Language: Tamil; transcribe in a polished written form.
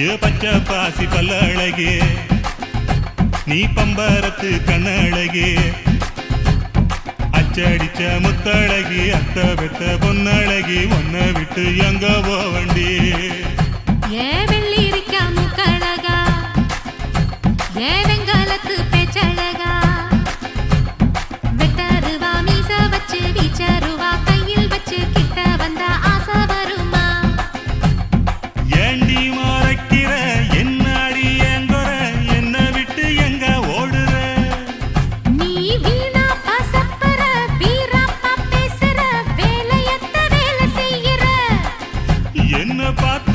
ஏ பச்சை பாசி பல்ல அழகே, நீ பம்பரத்து கண்ணழகே, அச்சடிச்ச முத்தழகி அத்த பெத்த பொன்னழகி, ஒன்ன விட்டு எங்க போவண்டி? ஏ வெள்ளி இருக்கா முக்கழகா, ஏ வெங்காலத்து பேச்சழகா, வெட்டருவா மீச வச்சு வீச்சருவா கையில் வச்சு கிட்ட வந்தா ஆசை வருமா? ஏண்டி மறைக்கிற என்னாடி எங்கொற, என்ன விட்டு எங்க ஓடுற? நீ வீணா பசப்பற வீராப்பா பேசுற, வேலையத்த வேலை செய்யற. என்ன பார்த்து